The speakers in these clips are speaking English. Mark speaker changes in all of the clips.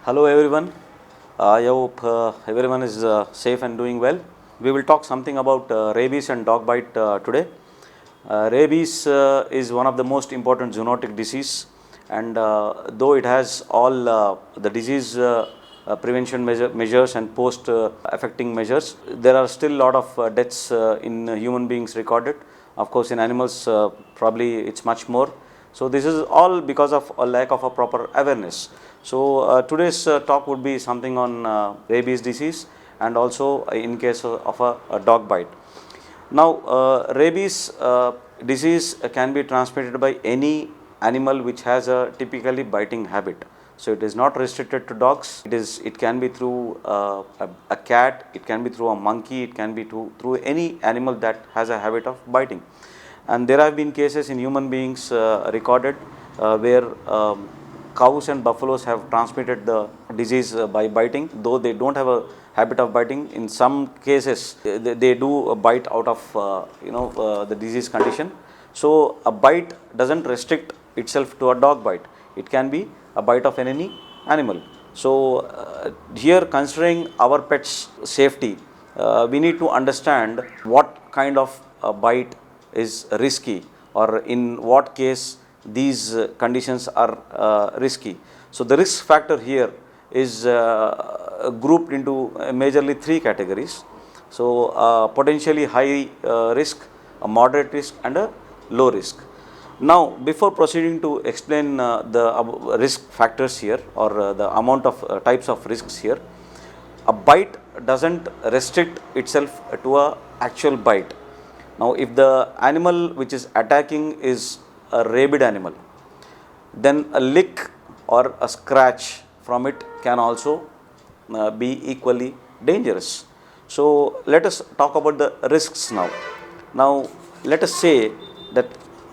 Speaker 1: Hello everyone. I hope everyone is safe and doing well. We will talk something about rabies and dog bite today. Rabies is one of the most important zoonotic disease, and though it has all the disease prevention measures and post affecting measures, there are still a lot of deaths in human beings recorded. Of course, in animals probably it's much more. So this is all because of a lack of a proper awareness. So today's talk would be something on rabies disease and also in case of a dog bite. Now rabies disease can be transmitted by any animal which has a typically biting habit. So it is not restricted to dogs. It can be through a cat, it can be through a monkey, it can be through any animal that has a habit of biting. And there have been cases in human beings recorded where cows and buffaloes have transmitted the disease by biting, though they don't have a habit of biting. In some cases they do bite out of the disease condition. So a bite doesn't restrict itself to a dog bite, it can be a bite of any animal. So here, considering our pets safety, we need to understand what kind of bite is risky, or in what case these conditions are risky. So the risk factor here is grouped into majorly three categories. So potentially high risk, a moderate risk and a low risk. Now before proceeding to explain the risk factors here, or the amount of types of risks here, a bite doesn't restrict itself to a actual bite. Now if the animal which is attacking is a rabid animal, then a lick or a scratch from it can also be equally dangerous. So let us talk about the risks now. Now let us say that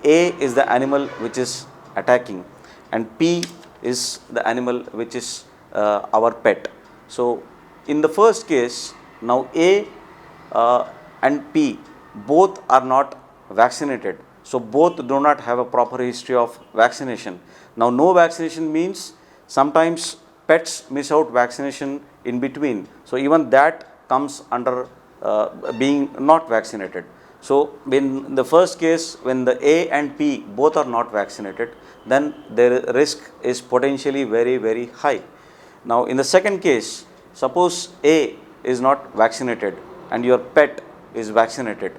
Speaker 1: A is the animal which is attacking and P is the animal which is our pet. So in the first case, now A and P both are not vaccinated. So both do not have a proper history of vaccination. Now no vaccination means sometimes pets miss out vaccination in between. So even that comes under being not vaccinated. So in the first case, when the A and P both are not vaccinated, then their risk is potentially very, very high. Now in the second case, suppose A is not vaccinated and your pet is vaccinated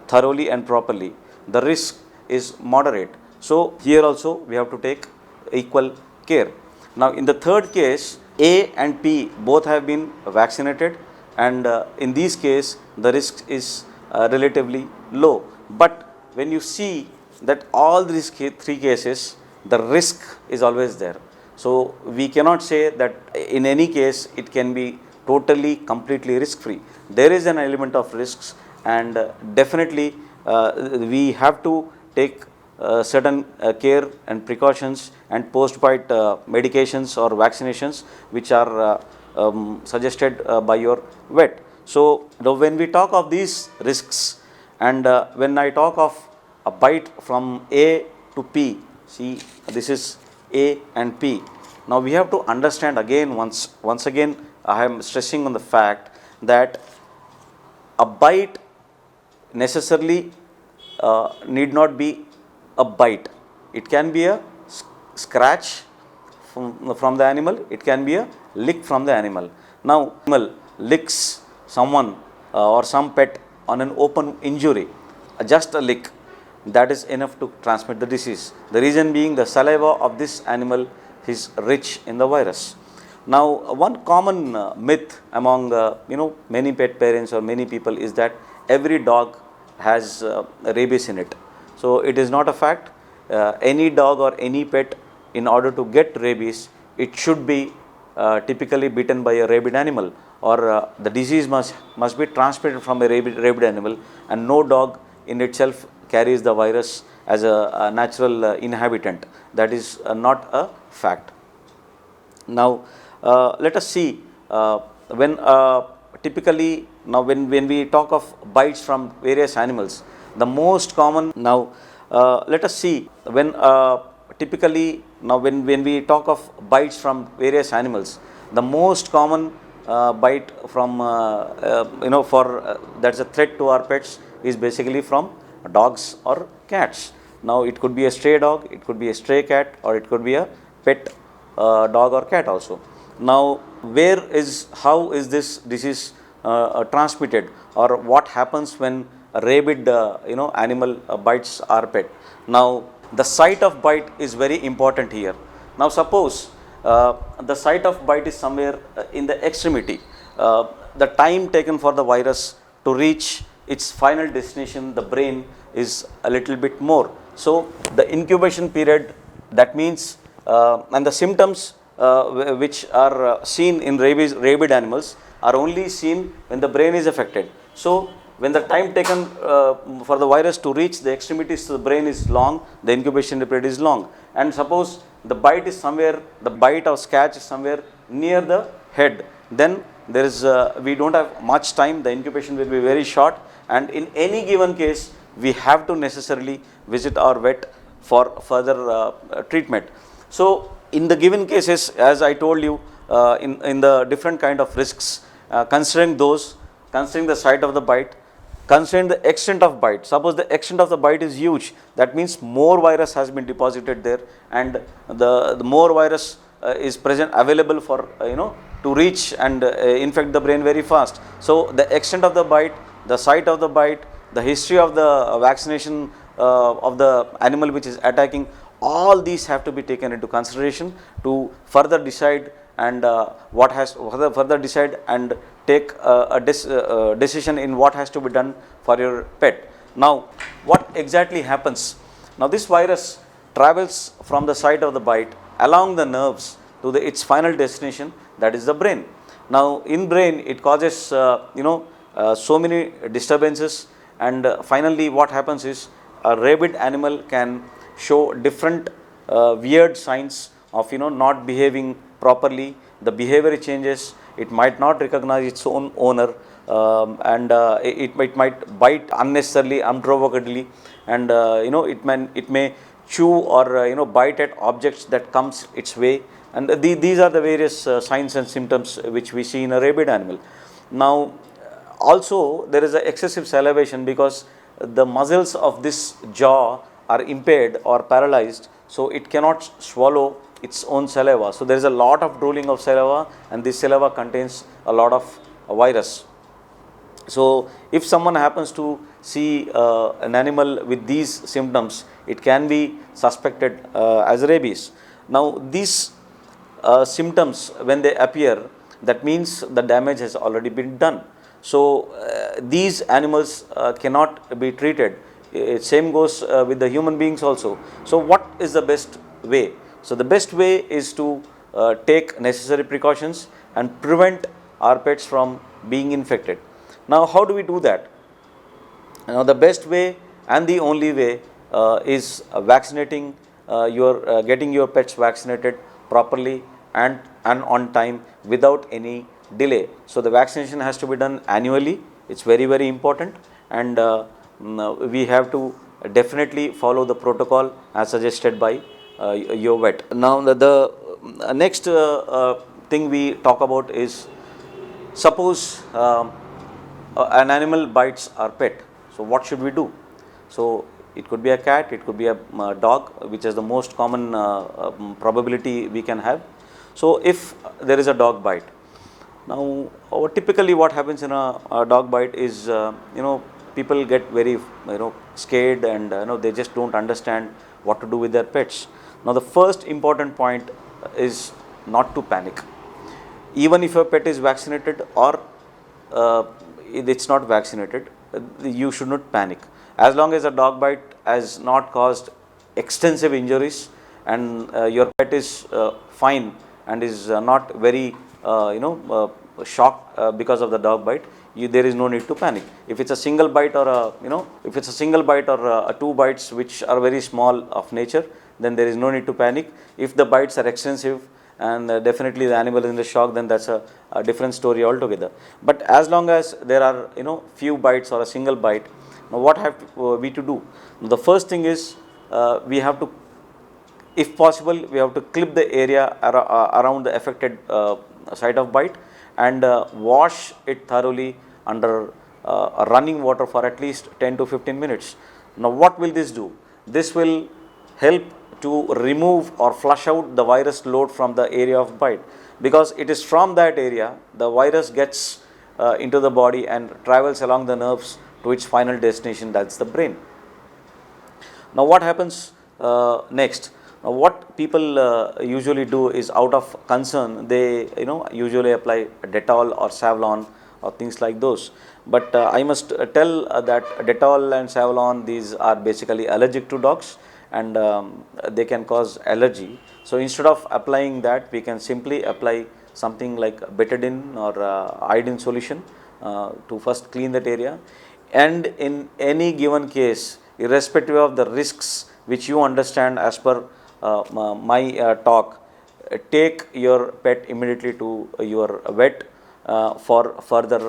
Speaker 1: thoroughly and properly, the risk is moderate. So here also we have to take equal care. Now in the third case, A and P both have been vaccinated, and in this case the risk is relatively low. But when you see that all these three cases, the risk is always there. So we cannot say that in any case it can be totally completely risk free. There is an element of risks, and definitely we have to take certain care and precautions and post-bite medications or vaccinations which are suggested by your vet. So when we talk of these risks, and when I talk of a bite from A to P, see this is A and P. Now we have to understand again, once again I am stressing on the fact that a bite necessarily need not be a bite. It can be a scratch from the animal, it can be a lick from the animal. Now animal licks someone or some pet on an open injury, just a lick, that is enough to transmit the disease. The reason being, the saliva of this animal is rich in the virus. Now one common myth among many pet parents or many people is that every dog has rabies in it. So it is not a fact. Any dog or any pet, in order to get rabies, it should be typically bitten by a rabid animal, or the disease must be transmitted from a rabid animal, and no dog in itself carries the virus as a natural inhabitant. That is not a fact. Now let us see when typically, now when we talk of bites from various animals, the most common, now let us see when typically Now when we talk of bites from various animals, the most common bite from for that's a threat to our pets is basically from dogs or cats. Now it could be a stray dog, it could be a stray cat, or it could be a pet dog or cat also. Now how is this disease transmitted, or what happens when a rabid animal bites our pet? Now the site of bite is very important here. Now suppose the site of bite is somewhere in the extremity. The time taken for the virus to reach its final destination, the brain, is a little bit more. So the incubation period, that means, and the symptoms which are seen in rabid animals are only seen when the brain is affected. So when the time taken for the virus to reach the extremities to the brain is long, the incubation period is long. And suppose the bite is somewhere, the bite or scratch is somewhere near the head, then there is we don't have much time, the incubation will be very short, and in any given case we have to necessarily visit our vet for further treatment. So in the given cases, as I told you, in the different kind of risks, considering the site of the bite, considering the extent of bite. Suppose the extent of the bite is huge, that means more virus has been deposited there, and the more virus is present available for to reach and infect the brain very fast. So the extent of the bite, the site of the bite, the history of the vaccination of the animal which is attacking, all these have to be taken into consideration to further decide and further decide and take a decision in what has to be done for your pet. Now what exactly happens? Now this virus travels from the site of the bite along the nerves to its final destination, that is the brain. Now in brain it causes so many disturbances, and finally what happens is a rabid animal can show different weird signs of not behaving properly. The behavior changes, it might not recognize its own owner, and it might bite unnecessarily, unprovokedly, and it may chew or bite at objects that comes its way, and these are the various signs and symptoms which we see in a rabid animal. Now also there is a excessive salivation, because the muscles of this jaw are impaired or paralyzed, so it cannot swallow its own saliva. So there is a lot of drooling of saliva, and this saliva contains a lot of virus. So if someone happens to see an animal with these symptoms, it can be suspected as rabies. Now these symptoms, when they appear, that means the damage has already been done. So these animals cannot be treated. Same goes with the human beings also. So what is the best way? So the best way is to take necessary precautions and prevent our pets from being infected. Now how do we do that? Now the best way and the only way is vaccinating getting your pets vaccinated properly and on time without any delay. So the vaccination has to be done annually. It's very, very important, and we have to definitely follow the protocol as suggested by your vet. Now the next thing we talk about is, suppose an animal bites our pet. So what should we do? So it could be a cat, it could be a dog, which is the most common probability we can have. So if there is a dog bite, now typically what happens in a dog bite is people get very scared, and they just don't understand what to do with their pets. Now the first important point is not to panic. Even if your pet is vaccinated or it's not vaccinated, you should not panic. As long as a dog bite has not caused extensive injuries and your pet is fine and is not very shocked because of the dog bite, there is no need to panic. If it's a single bite or two bites which are very small of nature, then there is no need to panic. If the bites are extensive and definitely the animal is in the shock, then that's a different story altogether. But as long as there are few bites or a single bite, now what have we to do? The first thing is we have to if possible, we have to clip the area around the affected site of bite and wash it thoroughly under running water for at least 10 to 15 minutes. Now, what will this do? This will help to remove or flush out the virus load from the area of bite, because it is from that area the virus gets into the body and travels along the nerves to its final destination, that's the brain. Now, what happens next? What people usually do is, out of concern, they usually apply Dettol or Savlon or things like those. But I must tell that Dettol and Savlon, these are basically allergic to dogs, and they can cause allergy. So instead of applying that, we can simply apply something like betadine or iodine solution to first clean that area. And in any given case, irrespective of the risks which you understand as per my talk, take your pet immediately to your vet for further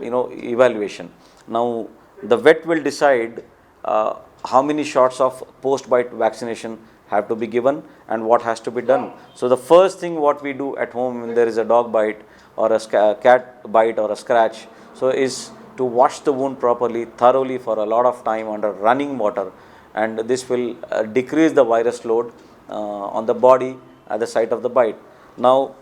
Speaker 1: evaluation. Now, the vet will decide how many shots of post-bite vaccination have to be given and what has to be done. So the first thing what we do at home when there is a dog bite or a cat bite or a scratch, so is to wash the wound properly, thoroughly, for a lot of time under running water, and this will decrease the virus load on the body at the site of the bite. Now,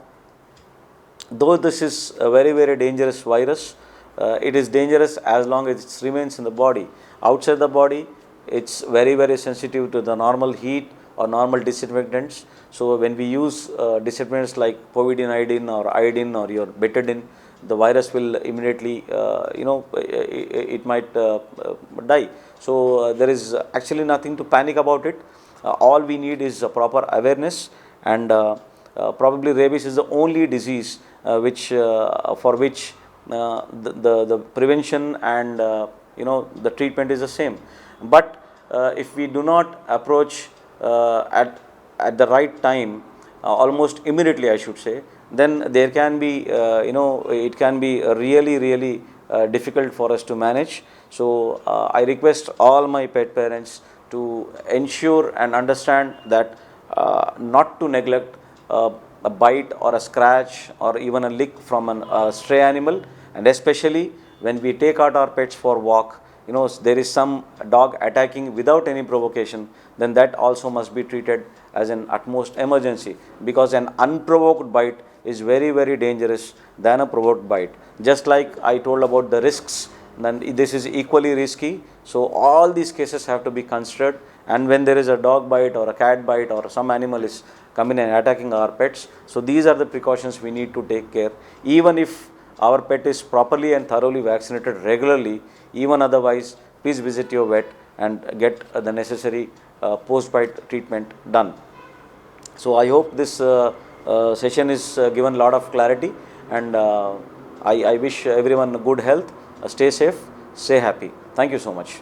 Speaker 1: though this is a very, very dangerous virus, it is dangerous as long as it remains in the body. Outside the body, it's very, very sensitive to the normal heat or normal disinfectants. So when we use disinfectants like povidone iodine or your betadine, the virus will immediately it might die. So there is actually nothing to panic about it. All we need is a proper awareness, and probably rabies is the only disease for which the prevention and the treatment is the same. But if we do not approach at the right time, almost immediately I should say, then there can be it can be really difficult for us to manage. So I request all my pet parents to ensure and understand that not to neglect a bite or a scratch or even a lick from a stray animal, and especially when we take out our pets for walk, there is some dog attacking without any provocation, then that also must be treated as an utmost emergency, because an unprovoked bite is very dangerous than a provoked bite. Just like I told about the risks, then this is equally risky. So all these cases have to be considered, and when there is a dog bite or a cat bite or some animal is coming and attacking our pets, so these are the precautions we need to take care. Even if our pet is properly and thoroughly vaccinated regularly, even otherwise, please visit your vet and get the necessary post-bite treatment done. So I hope this session is given a lot of clarity, and I wish everyone good health. Stay safe, stay happy. Thank you so much.